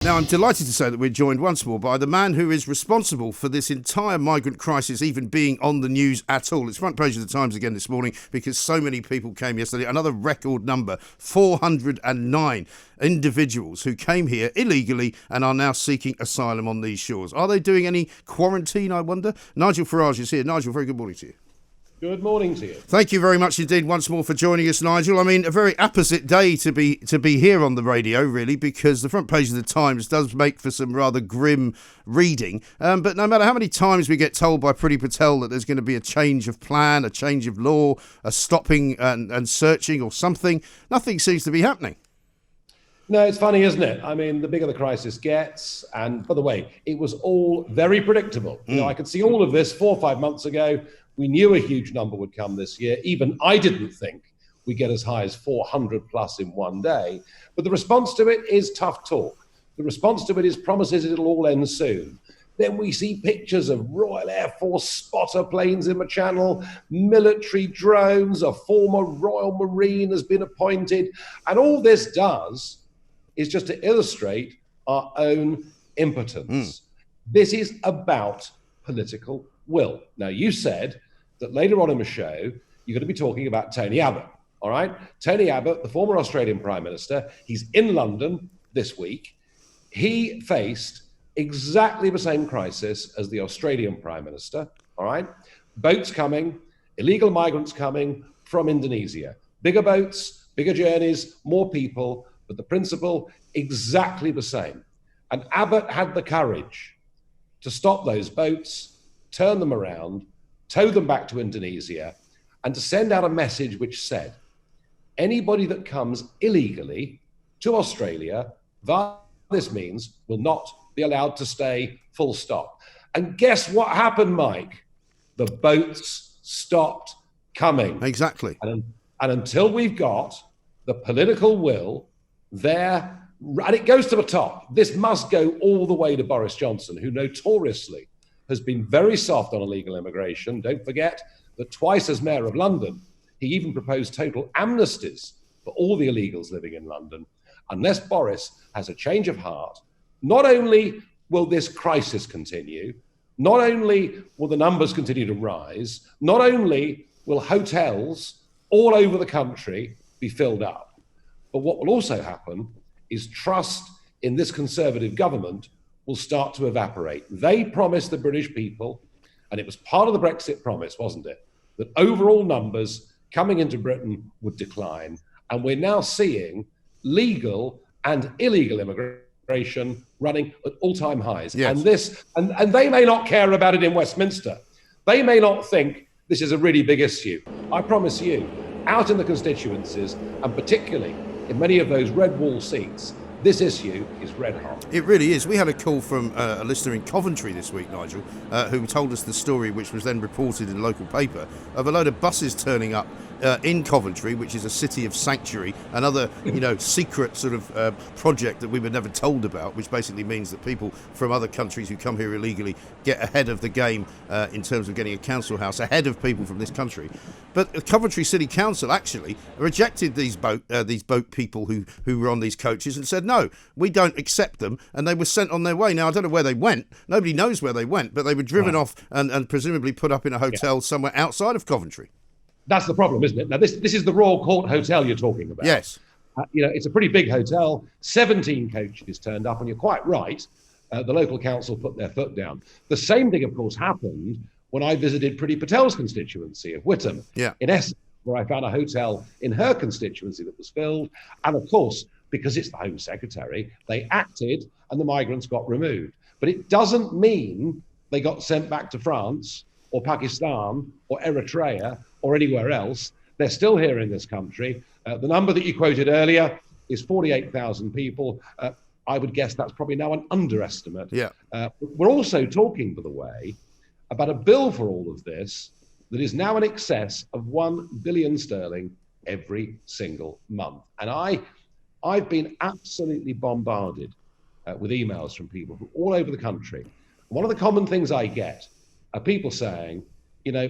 Now, I'm delighted to say that we're joined once more by the man who is responsible for this entire migrant crisis even being on the news at all. It's front page of the Times again this morning because so many people came yesterday. Another record number, 409 individuals who came here illegally and are now seeking asylum on these shores. Are they doing any quarantine, I wonder? Nigel Farage is here. Nigel, very good morning to you. Good morning to you. Thank you very much indeed once more for joining us, Nigel. I mean, a very apposite day to be here on the radio, really, because the front page of the Times does make for some rather grim reading. But no matter how many times we get told by Priti Patel that there's going to be a change of plan, a change of law, a stopping and searching or something, nothing seems to be happening. No, it's funny, isn't it? I mean, the bigger the crisis gets, and by the way, it was all very predictable. You know, I could see all of this 4 or 5 months ago. We knew a huge number would come this year. Even I didn't think we'd get as high as 400 plus in one day. But the response to it is tough talk. The response to it is promises it'll all end soon. Then we see pictures of Royal Air Force spotter planes in the Channel, military drones, a former Royal Marine has been appointed. And all this does is just to illustrate our own impotence. This is about political will. Now, you said that later on in the show, you're going to be talking about Tony Abbott, all right? Tony Abbott, the former Australian Prime Minister, he's in London this week. He faced exactly the same crisis as the Australian Prime Minister, all right? Boats coming, illegal migrants coming from Indonesia. Bigger boats, bigger journeys, more people, but the principle exactly the same. And Abbott had the courage to stop those boats, turn them around, tow them back to Indonesia, and to send out a message which said, anybody that comes illegally to Australia via this means will not be allowed to stay, full stop. And guess what happened, Mike? The boats stopped coming. Exactly. And until we've got the political will there, and it goes to the top, this must go all the way to Boris Johnson, who notoriously has been very soft on illegal immigration. Don't forget that twice as mayor of London, he even proposed total amnesties for all the illegals living in London. Unless Boris has a change of heart, not only will this crisis continue, not only will the numbers continue to rise, not only will hotels all over the country be filled up, but what will also happen is trust in this Conservative government will start to evaporate. They promised the British people, and it was part of the Brexit promise, wasn't it, that overall numbers coming into Britain would decline. And we're now seeing legal and illegal immigration running at all-time highs. Yes. And they may not care about it in Westminster. They may not think this is a really big issue. I promise you, out in the constituencies, and particularly in many of those red wall seats, this issue is red hot. It really is. We had a call from a listener in Coventry this week, Nigel, who told us the story, which was then reported in the local paper, of a load of buses turning up in Coventry, which is a city of sanctuary, another, secret sort of project that we were never told about, which basically means that people from other countries who come here illegally get ahead of the game in terms of getting a council house, ahead of people from this country. But the Coventry City Council actually rejected these boat people who were on these coaches and said, no, we don't accept them, and they were sent on their way. Now, I don't know where they went. Nobody knows where they went, but they were driven off and presumably put up in a hotel somewhere outside of Coventry. That's the problem, isn't it? Now, this is the Royal Court Hotel you're talking about. Yes. It's a pretty big hotel. 17 coaches turned up, and you're quite right. The local council put their foot down. The same thing, of course, happened when I visited Priti Patel's constituency of Whittam in Essex, where I found a hotel in her constituency that was filled. And of course, because it's the Home Secretary, they acted and the migrants got removed. But it doesn't mean they got sent back to France or Pakistan or Eritrea or anywhere else. They're still here in this country. The number that you quoted earlier is 48,000 people. I would guess that's probably now an underestimate. We're also talking, by the way, about a bill for all of this that is now in excess of 1 billion sterling every single month. And I've been absolutely bombarded with emails from people from all over the country. One of the common things I get are people saying,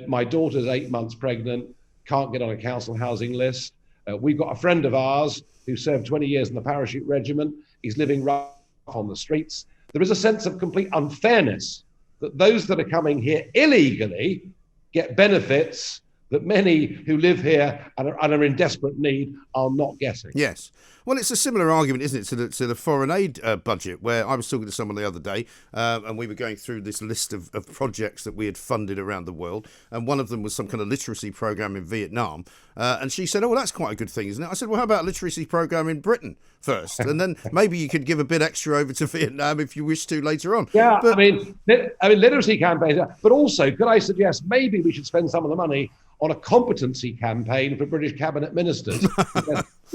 my daughter's 8 months pregnant, can't get on a council housing list. We've got a friend of ours who served 20 years in the parachute regiment. He's living roughly on the streets. There is a sense of complete unfairness that those that are coming here illegally get benefits that many who live here and are in desperate need are not getting. Yes. Well, it's a similar argument, isn't it, to the foreign aid budget, where I was talking to someone the other day and we were going through this list of projects that we had funded around the world. And one of them was some kind of literacy program in Vietnam. And she said, oh, well, that's quite a good thing, isn't it? I said, well, how about a literacy program in Britain first? And then maybe you could give a bit extra over to Vietnam if you wish to later on. Yeah, but, I mean, literacy campaigns, but also could I suggest maybe we should spend some of the money on a competency campaign for British cabinet ministers.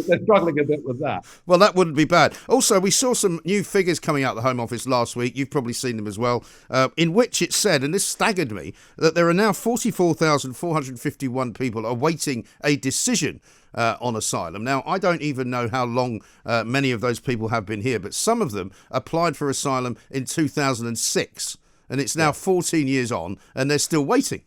They're struggling a bit with that. Well, that wouldn't be bad. Also, we saw some new figures coming out of the Home Office last week. You've probably seen them as well, in which it said, and this staggered me, that there are now 44,451 people awaiting a decision on asylum. Now, I don't even know how long many of those people have been here, but some of them applied for asylum in 2006, and it's now 14 years on, and they're still waiting.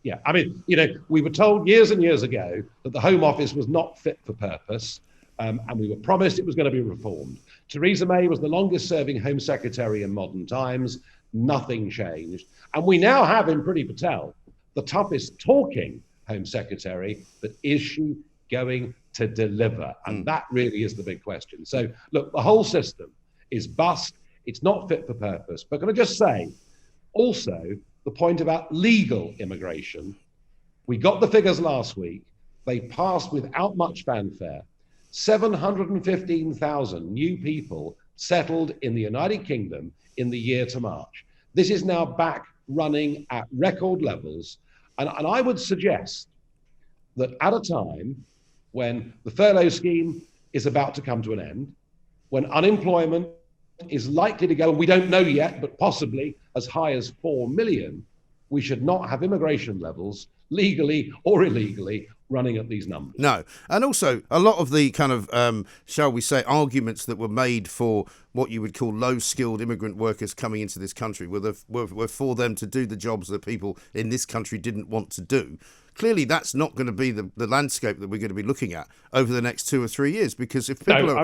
Yeah, I mean, we were told years and years ago that the Home Office was not fit for purpose, and we were promised it was going to be reformed. Theresa May was the longest serving Home Secretary in modern times. Nothing changed. And we now have in Priti Patel, the toughest talking Home Secretary, but is she going to deliver? And that really is the big question. So, look, the whole system is bust. It's not fit for purpose. But can I just say, also, the point about legal immigration, we got the figures last week. They passed without much fanfare. 715,000 new people settled in the United Kingdom in the year to March. This is now back running at record levels. And I would suggest that at a time when the furlough scheme is about to come to an end, when unemployment is likely to go, and we don't know yet, but possibly as high as 4 million, we should not have immigration levels, legally or illegally, running at these numbers. No. And also, a lot of the kind of, shall we say, arguments that were made for what you would call low-skilled immigrant workers coming into this country were for them to do the jobs that people in this country didn't want to do. Clearly, that's not going to be the landscape that we're going to be looking at over the next 2 or 3 years, because if people are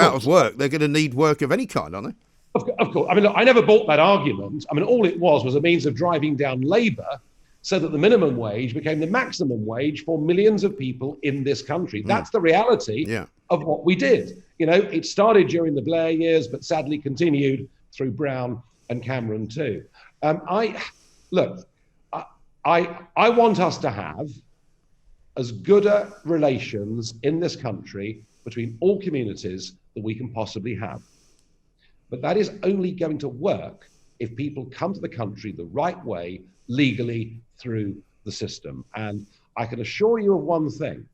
out of work, they're going to need work of any kind, aren't they? Of course. I mean, look, I never bought that argument. I mean, all it was a means of driving down labour so that the minimum wage became the maximum wage for millions of people in this country. That's the reality of what we did. It started during the Blair years, but sadly continued through Brown and Cameron too. I want us to have as good a relations in this country between all communities that we can possibly have. But that is only going to work if people come to the country the right way, legally, through the system. And I can assure you of one thing,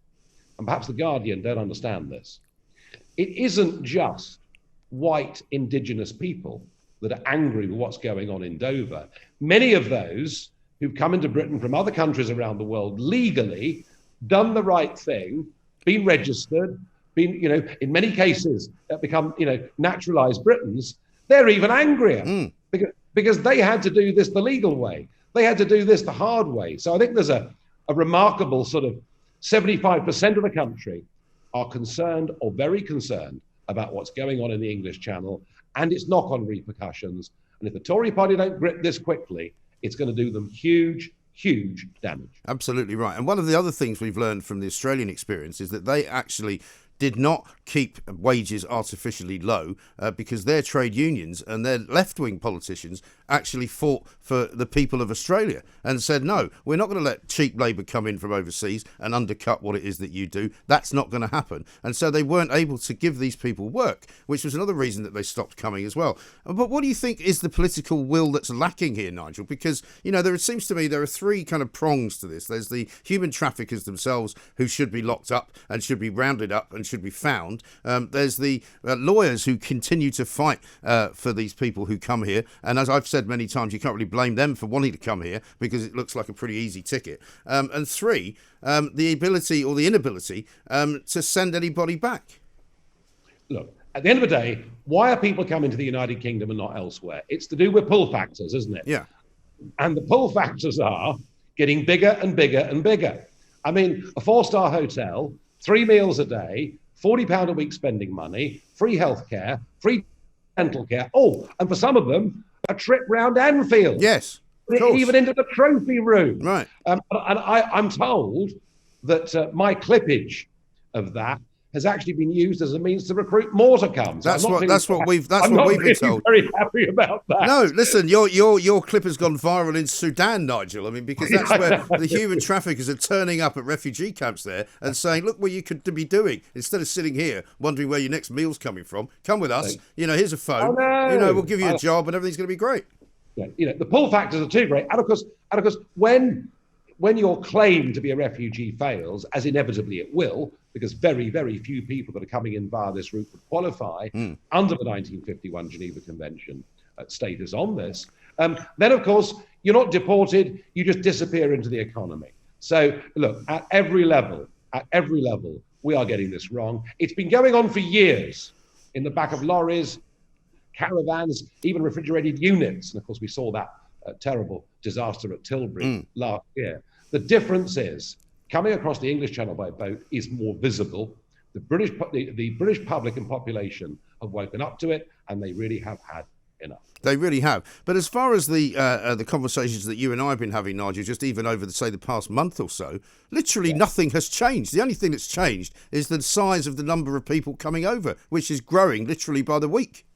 and perhaps the Guardian don't understand this. It isn't just white indigenous people that are angry with what's going on in Dover. Many of those who've come into Britain from other countries around the world legally, done the right thing, been registered, in many cases become, naturalized Britons, they're even angrier because they had to do this the legal way. They had to do this the hard way. So I think there's a remarkable sort of 75% of the country are concerned or very concerned about what's going on in the English Channel and its knock-on repercussions. And if the Tory party don't grip this quickly, it's going to do them huge damage. Absolutely right. And one of the other things we've learned from the Australian experience is that they actually did not keep wages artificially low because their trade unions and their left-wing politicians actually fought for the people of Australia and said, no, we're not going to let cheap labour come in from overseas and undercut what it is that you do. That's not going to happen. And so they weren't able to give these people work, which was another reason that they stopped coming as well. But what do you think is the political will that's lacking here, Nigel? Because, it seems to me there are three kind of prongs to this. There's the human traffickers themselves who should be locked up and should be rounded up and should be found. There's the lawyers who continue to fight for these people who come here. And as I've said many times, you can't really blame them for wanting to come here because it looks like a pretty easy ticket. And three, the ability or the inability to send anybody back. Look, at the end of the day, why are people coming to the United Kingdom and not elsewhere? It's to do with pull factors, isn't it? Yeah. And the pull factors are getting bigger and bigger and bigger. I mean, a 4-star hotel, 3 meals a day, £40 a week spending money, free healthcare, free dental care. Oh, and for some of them, a trip round Anfield. Yes, of course. Even into the trophy room. Right. And I'm told that my clippage of that has actually been used as a means to recruit more to come. So That's what we've been told. Very happy about that. No, listen, your clip has gone viral in Sudan, Nigel. I mean, because that's where the human traffickers are turning up at refugee camps there and saying, look what you could be doing. Instead of sitting here wondering where your next meal's coming from, come with us. Here's a phone. We'll give you a job and everything's going to be great. Yeah, the pull factors are too great. And of course, when your claim to be a refugee fails, as inevitably it will, because very, very few people that are coming in via this route would qualify under the 1951 Geneva Convention status on this, then of course you're not deported, you just disappear into the economy. So look, at every level, we are getting this wrong. It's been going on for years in the back of lorries, caravans, even refrigerated units. And of course we saw that terrible disaster at Tilbury last year. The difference is, coming across the English Channel by boat is more visible. The British public and population have woken up to it, and they really have had enough. They really have. But as far as the conversations that you and I have been having, Nigel, just even over the past month or so, literally nothing has changed. The only thing that's changed is the size of the number of people coming over, which is growing literally by the week.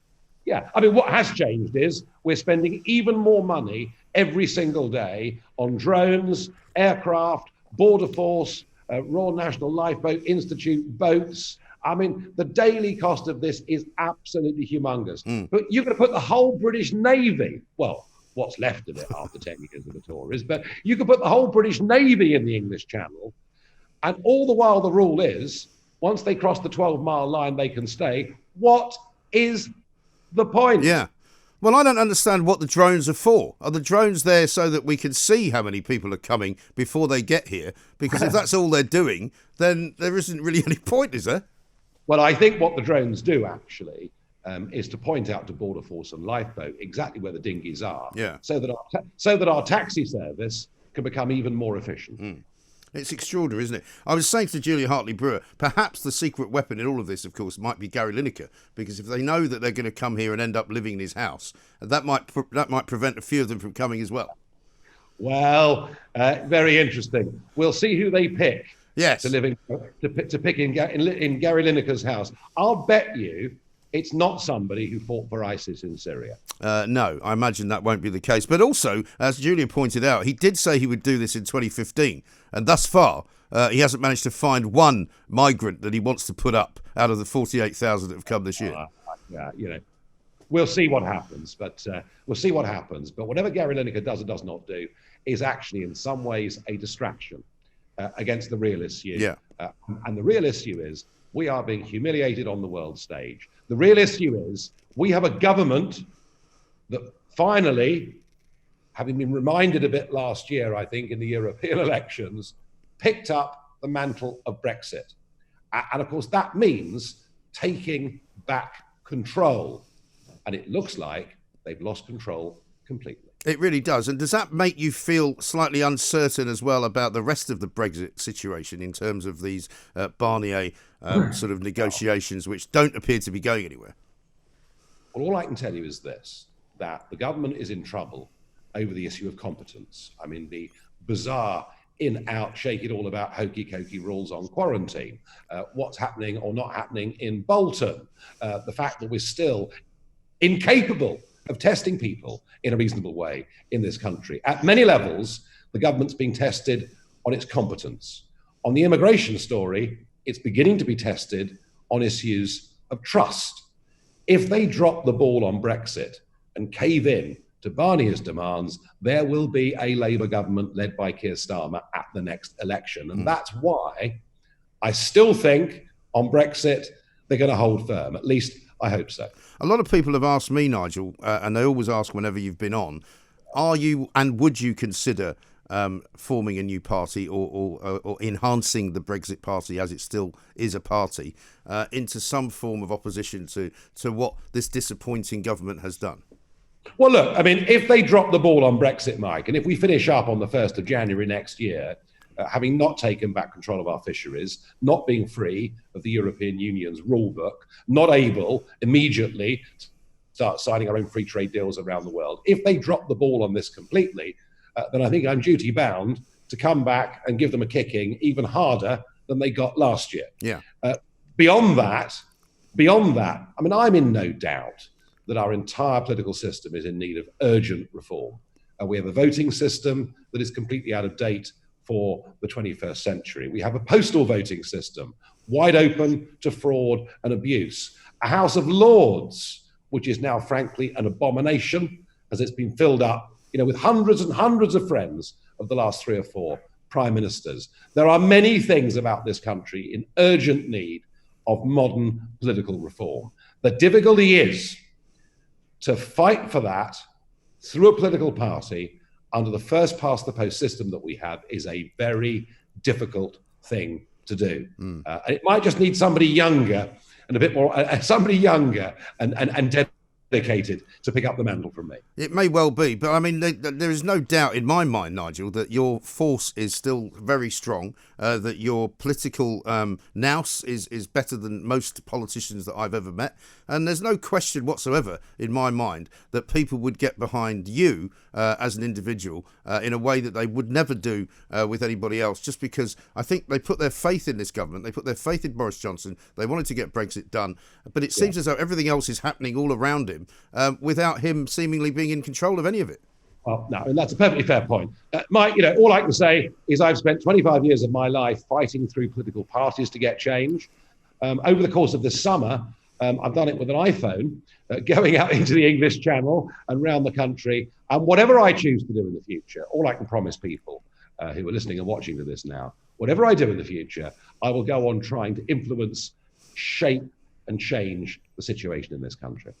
Yeah, I mean, what has changed is we're spending even more money every single day on drones, aircraft, Border Force, Royal National Lifeboat Institute boats. I mean, the daily cost of this is absolutely humongous. But you're going to put the whole British Navy, well, what's left of it after 10 years of the Tories, but you could put the whole British Navy in the English Channel. And all the while the rule is, once they cross the 12-mile line, they can stay. What is the point? Yeah. Well, I don't understand what the drones are for. Are the drones there so that we can see how many people are coming before they get here? Because if that's all they're doing, then there isn't really any point, is there? Well, I think what the drones do, actually, is to point out to Border Force and Lifeboat exactly where the dinghies are, so that our taxi service can become even more efficient. It's extraordinary, isn't it? I was saying to Julia Hartley-Brewer, perhaps the secret weapon in all of this, of course, might be Gary Lineker, because if they know that they're going to come here and end up living in his house, that might prevent a few of them from coming as well. Well, very interesting. We'll see who they pick. Yes. To pick in Gary Lineker's house. I'll bet you it's not somebody who fought for ISIS in Syria. No, I imagine that won't be the case. But also, as Julia pointed out, he did say he would do this in 2015. And thus far, he hasn't managed to find one migrant that he wants to put up out of the 48,000 that have come this year. We'll see what happens. But whatever Gary Lineker does or does not do is actually in some ways a distraction against the real issue. Yeah. And the real issue is we are being humiliated on the world stage. The real issue is we have a government that finally, having been reminded a bit last year, I think, in the European elections, picked up the mantle of Brexit. And of course, that means taking back control. And it looks like they've lost control completely. It really does. And does that make you feel slightly uncertain as well about the rest of the Brexit situation in terms of these Barnier sort of negotiations, which don't appear to be going anywhere? Well, all I can tell you is this, that the government is in trouble over the issue of competence. I mean, the bizarre in-out, shake-it-all-about hokey-cokey rules on quarantine, what's happening or not happening in Bolton, the fact that we're still incapable of testing people in a reasonable way in this country. At many levels, the government's being tested on its competence. On the immigration story, it's beginning to be tested on issues of trust. If they drop the ball on Brexit and cave in to Barnier's demands, there will be a Labour government led by Keir Starmer at the next election. And that's why I still think on Brexit, they're going to hold firm. At least I hope so. A lot of people have asked me, Nigel, and they always ask whenever you've been on, are you and would you consider forming a new party or enhancing the Brexit Party, as it still is a party, into some form of opposition to what this disappointing government has done? Well, look, I mean, if they drop the ball on Brexit, Mike, and if we finish up on the 1st of January next year, having not taken back control of our fisheries, not being free of the European Union's rule book, not able immediately to start signing our own free trade deals around the world. If they drop the ball on this completely, then I think I'm duty bound to come back and give them a kicking even harder than they got last year. Yeah. Beyond that, I mean, I'm in no doubt that our entire political system is in need of urgent reform. We have a voting system that is completely out of date for the 21st century. We have a postal voting system, wide open to fraud and abuse. A House of Lords, which is now, frankly, an abomination, as it's been filled up, with hundreds and hundreds of friends of the last 3 or 4 prime ministers. There are many things about this country in urgent need of modern political reform. The difficulty is to fight for that through a political party under the first past the post system that we have is a very difficult thing to do. It might just need somebody younger and a bit more, somebody younger and dedicated to pick up the mantle from me. It may well be, but I mean, there is no doubt in my mind, Nigel, that your force is still very strong, that your political nous is better than most politicians that I've ever met. And there's no question whatsoever in my mind that people would get behind you as an individual in a way that they would never do with anybody else, just because I think they put their faith in this government. They put their faith in Boris Johnson. They wanted to get Brexit done. But it seems as though everything else is happening all around him without him seemingly being in control of any of it. Well, no, and that's a perfectly fair point. All I can say is I've spent 25 years of my life fighting through political parties to get change. Over the course of this summer, I've done it with an iPhone, going out into the English Channel and around the country. And whatever I choose to do in the future, all I can promise people who are listening and watching to this now, whatever I do in the future, I will go on trying to influence, shape, and change the situation in this country.